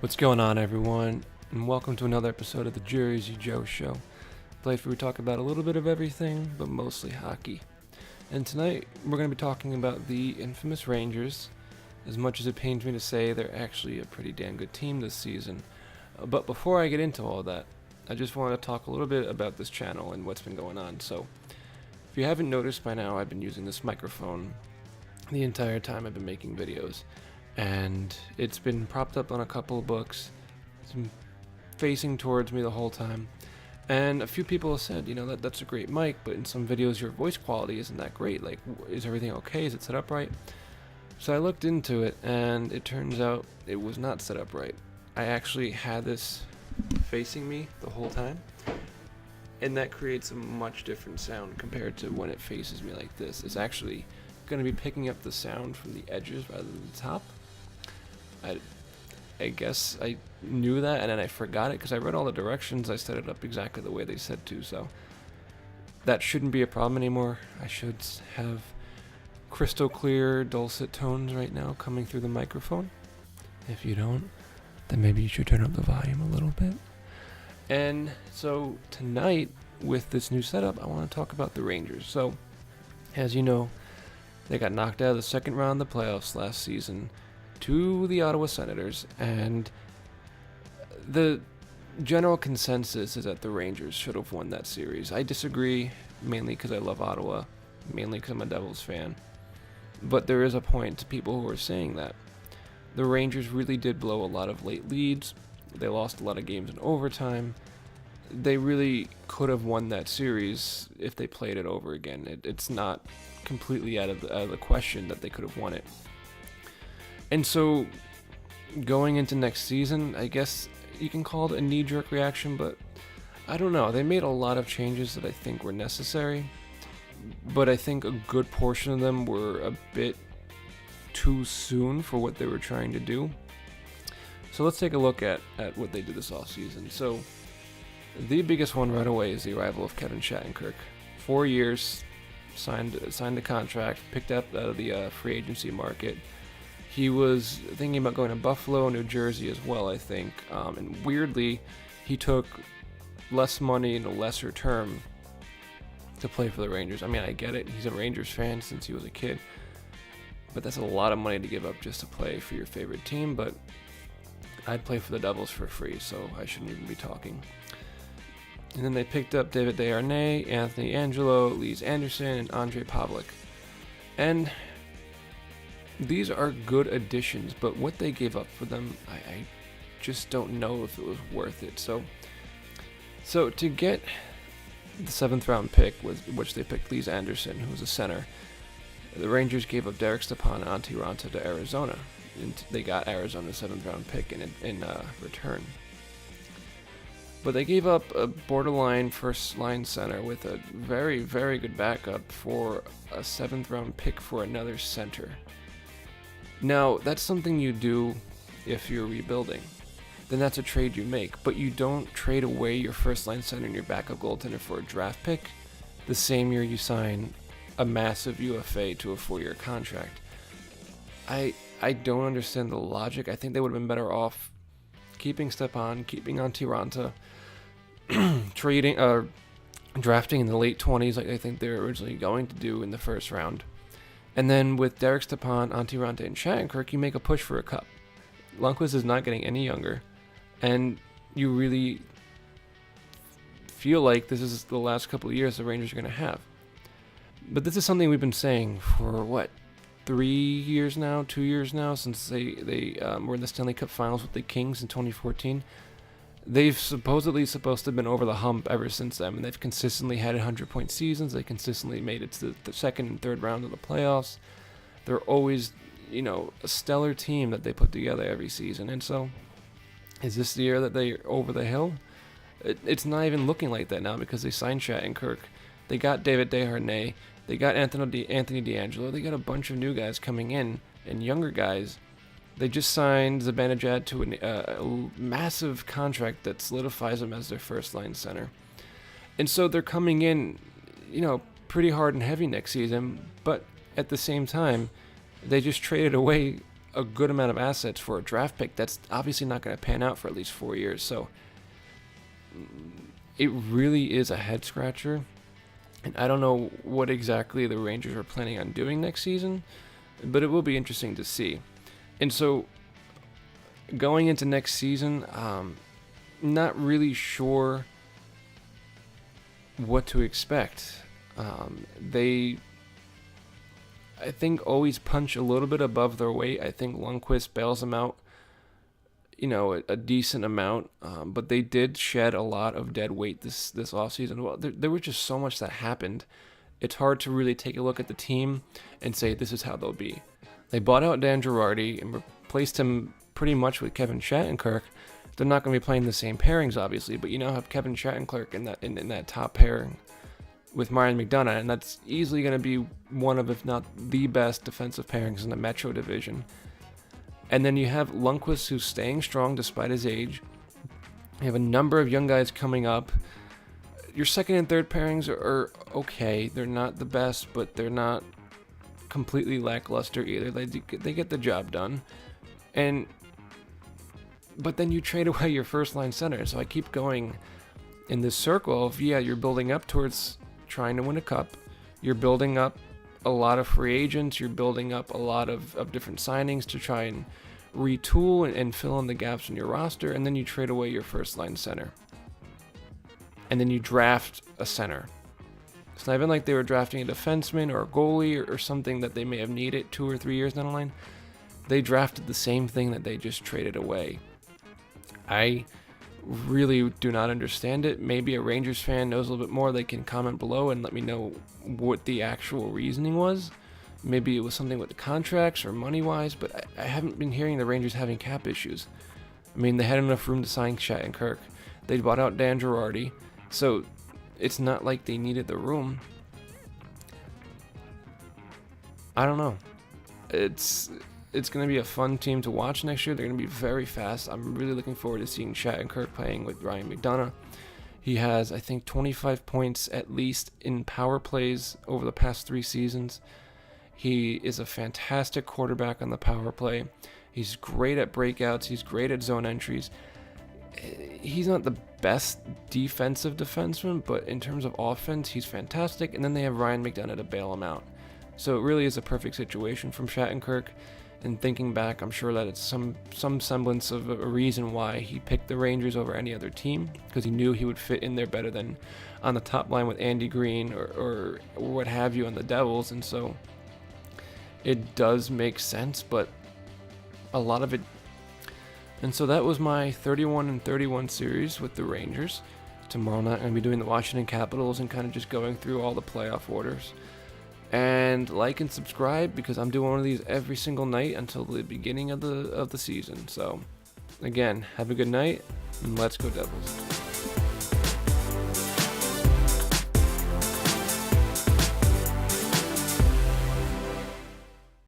What's going on, everyone, and welcome to another episode of the Jersey Joe Show, a place where we talk about a little bit of everything, but mostly hockey. And tonight, we're going to be talking about the infamous Rangers. As much as it pains me to say, they're actually a pretty damn good team this season. But before I get into all that, I just want to talk a little bit about this channel and what's been going on. So, if you haven't noticed by now, I've been using this microphone the entire time I've been making videos. And it's been propped up on a couple of books. It's been facing towards me the whole time. And a few people have said, that's a great mic, but in some videos your voice quality isn't that great. Like, is everything okay? Is it set up right? So I looked into it, and it turns out it was not set up right. I actually had this facing me the whole time, and that creates a much different sound compared to when it faces me like this. It's actually going to be picking up the sound from the edges rather than the top. I guess I knew that, and then I forgot it because I read all the directions. I set it up exactly the way they said to, so that shouldn't be a problem anymore. I should have crystal clear, dulcet tones right now coming through the microphone. If you don't, then maybe you should turn up the volume a little bit. And so tonight, with this new setup, I want to talk about the Rangers. So, as you know, they got knocked out of the second round of the playoffs last season to the Ottawa Senators, and the general consensus is that the Rangers should have won that series. I disagree, mainly because I love Ottawa, mainly because I'm a Devils fan, but there is a point to people who are saying that. The Rangers really did blow a lot of late leads. They lost a lot of games in overtime. They really could have won that series if they played it over again. It's not completely out of the question that they could have won it. And so, going into next season, I guess you can call it a knee-jerk reaction, but I don't know. They made a lot of changes that I think were necessary, but I think a good portion of them were a bit too soon for what they were trying to do. So let's take a look at what they did this offseason. So, the biggest one right away is the arrival of Kevin Shattenkirk. 4 years, signed the contract, picked up out of the free agency market. He was thinking about going to Buffalo, New Jersey as well, I think. And weirdly, he took less money in a lesser term to play for the Rangers. I mean, I get it. He's a Rangers fan since he was a kid. But that's a lot of money to give up just to play for your favorite team. But I'd play for the Devils for free, so I shouldn't even be talking. And then they picked up David Desharnais, Anthony Angelo, Lias Andersson, and Andre Pavlik. And these are good additions, but what they gave up for them, I just don't know if it was worth it. So to get the 7th round pick, which they picked Lias Andersson, who was a center, the Rangers gave up Stepan and Raanta to Arizona, and they got Arizona's 7th round pick in return. But they gave up a borderline first line center with a very, very good backup for a 7th round pick for another center. Now, that's something you do if you're rebuilding. Then that's a trade you make. But you don't trade away your first line center and your backup goaltender for a draft pick the same year you sign a massive UFA to a 4-year contract. I don't understand the logic. I think they would have been better off keeping Stepan, keeping Raanta, drafting in the late 20s like I think they were originally going to do in the first round. And then with Derek Stepan, Raanta, and Shattenkirk, you make a push for a cup. Lundqvist is not getting any younger, and you really feel like this is the last couple of years the Rangers are going to have. But this is something we've been saying for, 2 years now, since they were in the Stanley Cup Finals with the Kings in 2014. They've supposed to have been over the hump ever since then, and they've consistently had 100-point seasons. They consistently made it to the second and third round of the playoffs. They're always, a stellar team that they put together every season. And so, is this the year that they're over the hill? It's not even looking like that now because they signed Shattenkirk. They got David Desharnais. They got Anthony DeAngelo. They got a bunch of new guys coming in and younger guys. They just signed Zibanejad to a massive contract that solidifies him as their first-line center. And so they're coming in, pretty hard and heavy next season, but at the same time, they just traded away a good amount of assets for a draft pick that's obviously not going to pan out for at least 4 years. So it really is a head scratcher. And I don't know what exactly the Rangers are planning on doing next season, but it will be interesting to see. And so going into next season, not really sure what to expect. They, I think, always punch a little bit above their weight. I think Lundqvist bails them out, a decent amount. But they did shed a lot of dead weight this offseason. Well, there was just so much that happened. It's hard to really take a look at the team and say this is how they'll be. They bought out Dan Girardi and replaced him pretty much with Kevin Shattenkirk. They're not going to be playing the same pairings, obviously, but you now have Kevin Shattenkirk in that top pairing with Ryan McDonagh, and that's easily going to be one of, if not the best, defensive pairings in the Metro Division. And then you have Lundqvist, who's staying strong despite his age. You have a number of young guys coming up. Your second and third pairings are okay. They're not the best, but they're not completely lackluster either. They get the job done. But then you trade away your first line center. So I keep going in this circle of, you're building up towards trying to win a cup. You're building up a lot of free agents. You're building up a lot of different signings to try and retool and fill in the gaps in your roster. And then you trade away your first line center. And then you draft a center. It's not even like they were drafting a defenseman or a goalie or something that they may have needed 2 or 3 years down the line. They drafted the same thing that they just traded away. I really do not understand it. Maybe a Rangers fan knows a little bit more. They can comment below and let me know what the actual reasoning was. Maybe it was something with the contracts or money-wise, but I haven't been hearing the Rangers having cap issues. I mean, they had enough room to sign Shattenkirk. They bought out Dan Girardi, so it's not like they needed the room. I don't know. It's going to be a fun team to watch next year. They're going to be very fast. I'm really looking forward to seeing Shattenkirk playing with Ryan McDonagh. He has, I think, 25 points at least in power plays over the past 3 seasons. He is a fantastic quarterback on the power play. He's great at breakouts. He's great at zone entries. He's not the best defensive defenseman, but in terms of offense, he's fantastic. And then they have Ryan McDonagh to bail him out. So it really is a perfect situation from Shattenkirk. And thinking back, I'm sure that it's some semblance of a reason why he picked the Rangers over any other team, because he knew he would fit in there better than on the top line with Andy Green or what have you on the Devils. And so it does make sense, but a lot of it. And so that was my 31-31 series with the Rangers. Tomorrow night I'm going to be doing the Washington Capitals and kind of just going through all the playoff orders. And like and subscribe, because I'm doing one of these every single night until the beginning of the season. So again, have a good night and let's go Devils.